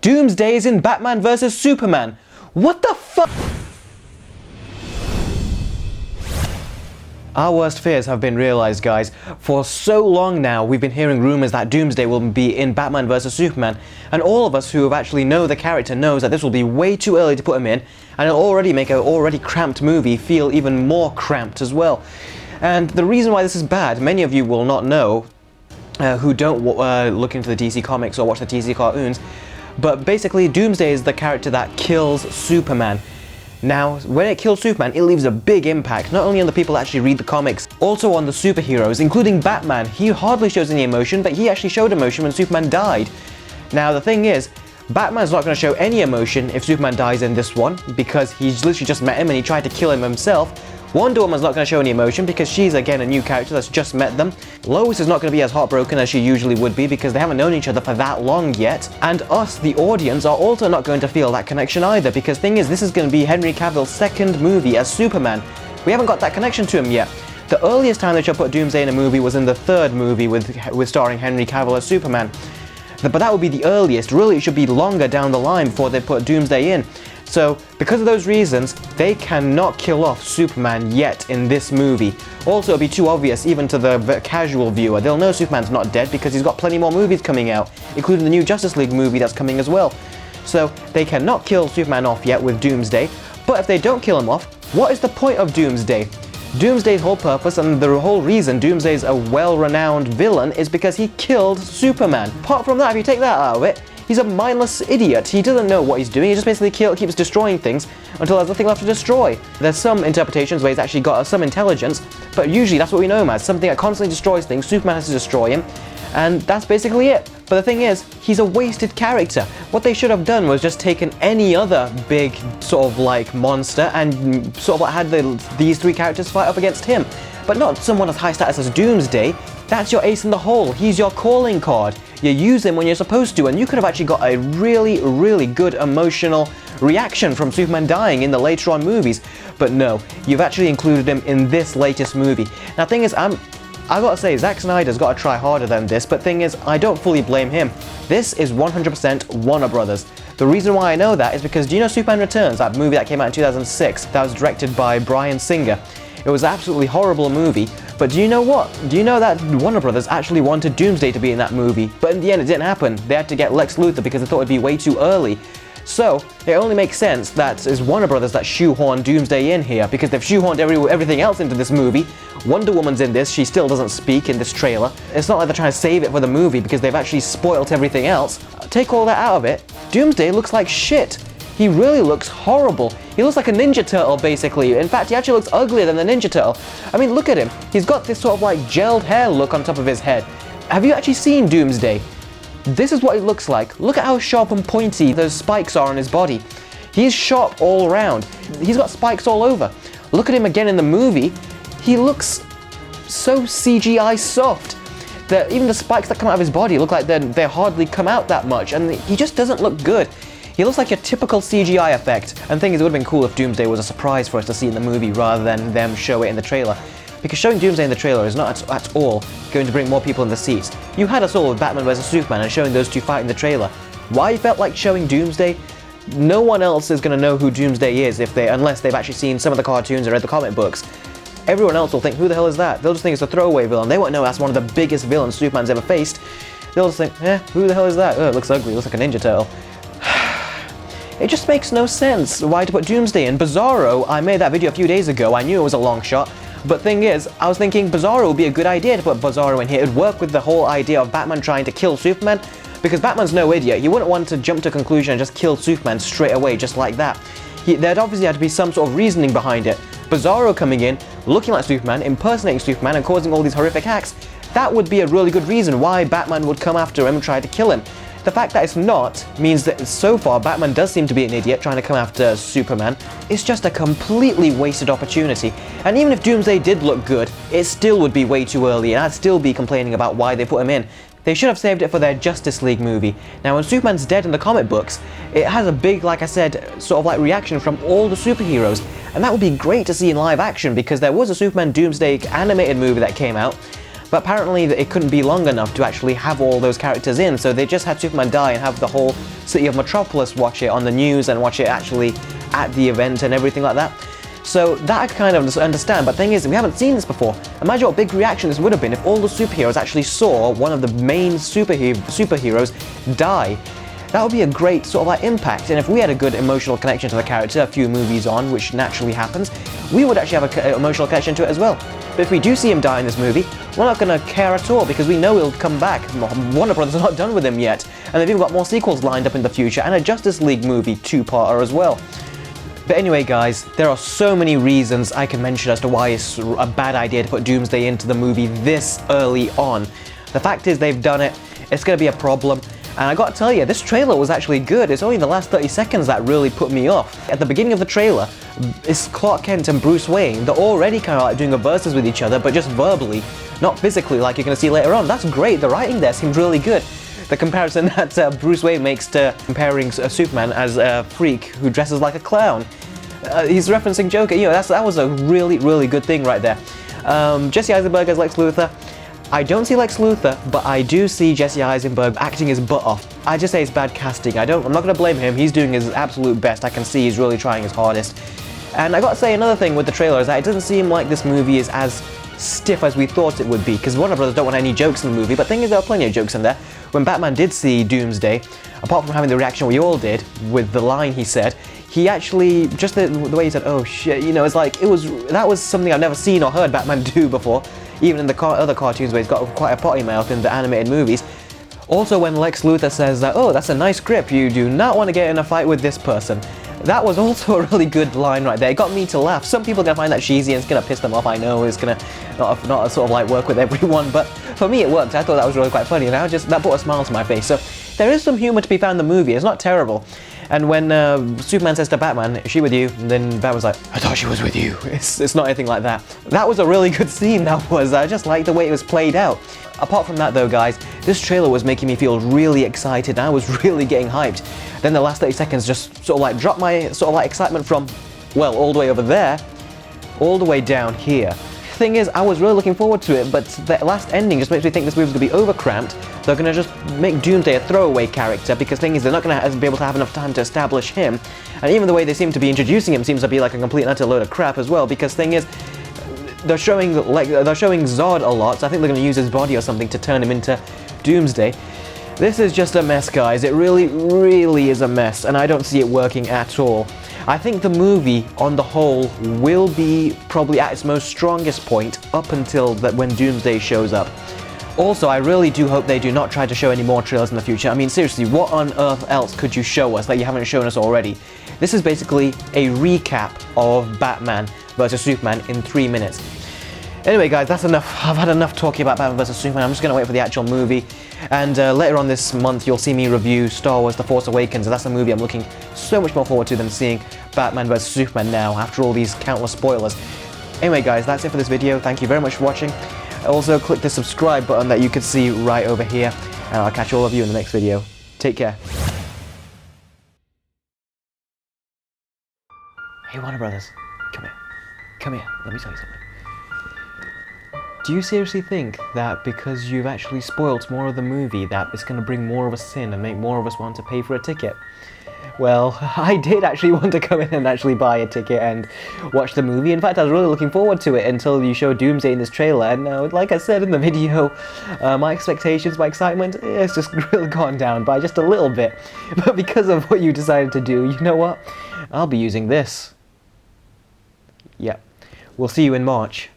Doomsday is in Batman vs Superman. What the fuck? Our worst fears have been realized, guys. For so long now, we've been hearing rumors that Doomsday will be in Batman vs Superman, and all of us who actually know the character knows that this will be way too early to put him in, and it'll already make an already cramped movie feel even more cramped as well. And the reason why this is bad, many of you will not know, who don't look into the DC comics or watch the DC cartoons, but basically Doomsday is the character that kills Superman. Now, when it kills Superman, it leaves a big impact, not only on the people that actually read the comics, also on the superheroes, including Batman. He hardly shows any emotion, but he actually showed emotion when Superman died. Now, the thing is, Batman's not going to show any emotion if Superman dies in this one, because he's literally just met him and he tried to kill him himself. Wonder Woman's not going to show any emotion because she's again a new character that's just met them. Lois is not going to be as heartbroken as she usually would be because they haven't known each other for that long yet. And us, the audience, are also not going to feel that connection either, because thing is, this is going to be Henry Cavill's second movie as Superman. We haven't got that connection to him yet. The earliest time they should put Doomsday in a movie was in the third movie with starring Henry Cavill as Superman. But that would be the earliest. Really, it should be longer down the line before they put Doomsday in. So, because of those reasons, they cannot kill off Superman yet in this movie. Also, it'll be too obvious even to the casual viewer. They'll know Superman's not dead because he's got plenty more movies coming out, including the new Justice League movie that's coming as well. So, they cannot kill Superman off yet with Doomsday, but if they don't kill him off, what is the point of Doomsday? Doomsday's whole purpose and the whole reason Doomsday's a well-renowned villain is because he killed Superman. Apart from that, if you take that out of it, he's a mindless idiot. He doesn't know what he's doing. He just basically keeps destroying things until there's nothing left to destroy. There's some interpretations where he's actually got some intelligence, but usually that's what we know him as. Something that constantly destroys things. Superman has to destroy him, and that's basically it. But the thing is, he's a wasted character. What they should have done was just taken any other big sort of like monster and sort of like had these three characters fight up against him. But not someone as high status as Doomsday. That's your ace in the hole. He's your calling card. You use him when you're supposed to, and you could have actually got a really, really good emotional reaction from Superman dying in the later on movies. But no, you've actually included him in this latest movie. Now, thing is, I gotta say, Zack Snyder's gotta try harder than this, but thing is, I don't fully blame him. This is 100% Warner Brothers. The reason why I know that is because, do you know Superman Returns, that movie that came out in 2006, that was directed by Bryan Singer? It was an absolutely horrible movie, but do you know what? Do you know that Warner Brothers actually wanted Doomsday to be in that movie, but in the end it didn't happen. They had to get Lex Luthor because they thought it'd be way too early. So, it only makes sense that it's Warner Brothers that shoehorned Doomsday in here, because they've shoehorned everything else into this movie. Wonder Woman's in this, she still doesn't speak in this trailer. It's not like they're trying to save it for the movie because they've actually spoilt everything else. Take all that out of it, Doomsday looks like shit. He really looks horrible. He looks like a Ninja Turtle, basically. In fact, he actually looks uglier than the Ninja Turtle. I mean, look at him. He's got this sort of like gelled hair look on top of his head. Have you actually seen Doomsday? This is what it looks like. Look at how sharp and pointy those spikes are on his body. He's sharp all around. He's got spikes all over. Look at him again in the movie. He looks so CGI soft that even the spikes that come out of his body look like they hardly come out that much, and he just doesn't look good. He looks like a typical CGI effect. And the thing is, it would have been cool if Doomsday was a surprise for us to see in the movie rather than them show it in the trailer. Because showing Doomsday in the trailer is not at all going to bring more people in the seats. You had us all with Batman vs Superman and showing those two fight in the trailer. Why you felt like showing Doomsday? No one else is going to know who Doomsday is unless they've actually seen some of the cartoons and read the comic books. Everyone else will think, who the hell is that? They'll just think it's a throwaway villain. They won't know that's one of the biggest villains Superman's ever faced. They'll just think, who the hell is that? Oh, it looks ugly, it looks like a Ninja Turtle. It just makes no sense why to put Doomsday in. Bizarro, I made that video a few days ago, I knew it was a long shot, but thing is, I was thinking Bizarro would be a good idea to put Bizarro in here. It would work with the whole idea of Batman trying to kill Superman, because Batman's no idiot. He wouldn't want to jump to a conclusion and just kill Superman straight away, just like that. There'd obviously have to be some sort of reasoning behind it. Bizarro coming in, looking like Superman, impersonating Superman, and causing all these horrific acts, that would be a really good reason why Batman would come after him and try to kill him. The fact that it's not means that so far Batman does seem to be an idiot trying to come after Superman. It's just a completely wasted opportunity. And even if Doomsday did look good, it still would be way too early, and I'd still be complaining about why they put him in. They should have saved it for their Justice League movie. Now, when Superman's dead in the comic books, it has a big, like I said, sort of like reaction from all the superheroes. And that would be great to see in live action, because there was a Superman Doomsday animated movie that came out. But apparently it couldn't be long enough to actually have all those characters in, so they just had Superman die and have the whole city of Metropolis watch it on the news and watch it actually at the event and everything like that. So that I kind of understand, but the thing is, we haven't seen this before. Imagine what big reaction this would have been if all the superheroes actually saw one of the main superheroes die. That would be a great sort of like impact, and if we had a good emotional connection to the character a few movies on, which naturally happens, we would actually have an emotional connection to it as well. But if we do see him die in this movie, we're not going to care at all, because we know he'll come back. Warner Brothers are not done with him yet, and they've even got more sequels lined up in the future, and a Justice League movie 2-parter as well. But anyway guys, there are so many reasons I can mention as to why it's a bad idea to put Doomsday into the movie this early on. The fact is they've done it, it's going to be a problem, and I gotta tell you, this trailer was actually good. It's only the last 30 seconds that really put me off. At the beginning of the trailer, it's Clark Kent and Bruce Wayne. They're already kind of like doing a versus with each other, but just verbally, not physically like you're going to see later on. That's great, the writing there seems really good. The comparison that Bruce Wayne makes to comparing Superman as a freak who dresses like a clown. He's referencing Joker, you know, that was a really, really good thing right there. Jesse Eisenberg as Lex Luthor. I don't see Lex Luthor, but I do see Jesse Eisenberg acting his butt off. I just say it's bad casting. I'm not going to blame him, he's doing his absolute best. I can see he's really trying his hardest. And I got to say another thing with the trailer is that it doesn't seem like this movie is as stiff as we thought it would be, because Warner Brothers don't want any jokes in the movie, but the thing is there are plenty of jokes in there. When Batman did see Doomsday, apart from having the reaction we all did with the line he said, he actually, just the way he said, oh shit, you know, it's like, that was something I've never seen or heard Batman do before, even in the other cartoons where he's got quite a potty mouth in the animated movies. Also when Lex Luthor says that, oh, that's a nice grip, you do not want to get in a fight with this person. That was also a really good line right there. It got me to laugh. Some people are going to find that cheesy and it's going to piss them off, I know. It's going to not sort of like work with everyone, but for me it worked. I thought that was really quite funny, and that brought a smile to my face. So there is some humor to be found in the movie. It's not terrible. And when Superman says to Batman, is she with you? And then Batman's like, I thought she was with you. It's not anything like that. That was a really good scene, that was. I just liked the way it was played out. Apart from that though guys, this trailer was making me feel really excited. I was really getting hyped. Then the last 30 seconds just sort of like dropped my sort of like excitement from, well, all the way over there, all the way down here. Thing is, I was really looking forward to it, but the last ending just makes me think this movie's going to be over-cramped. They're going to just make Doomsday a throwaway character, because thing is, they're not going to be able to have enough time to establish him. And even the way they seem to be introducing him seems to be like a complete and utter load of crap as well, because thing is, they're showing Zod a lot, so I think they're going to use his body or something to turn him into Doomsday. This is just a mess, guys. It really, really is a mess, and I don't see it working at all. I think the movie, on the whole, will be probably at its most strongest point up until when Doomsday shows up. Also, I really do hope they do not try to show any more trailers in the future. I mean, seriously, what on earth else could you show us that you haven't shown us already? This is basically a recap of Batman vs. Superman in 3 minutes. Anyway guys, that's enough. I've had enough talking about Batman vs. Superman. I'm just going to wait for the actual movie. And later on this month, you'll see me review Star Wars The Force Awakens. And that's a movie I'm looking so much more forward to than seeing Batman vs. Superman now, after all these countless spoilers. Anyway guys, that's it for this video. Thank you very much for watching. Also, click the subscribe button that you can see right over here. And I'll catch all of you in the next video. Take care. Hey Warner Brothers, come here. Come here, let me tell you something. Do you seriously think that because you've actually spoilt more of the movie that it's going to bring more of us in and make more of us want to pay for a ticket? Well, I did actually want to come in and actually buy a ticket and watch the movie. In fact, I was really looking forward to it until you showed Doomsday in this trailer, and like I said in the video, my expectations, my excitement, it's just really gone down by just a little bit. But because of what you decided to do, you know what? I'll be using this. Yep. We'll see you in March.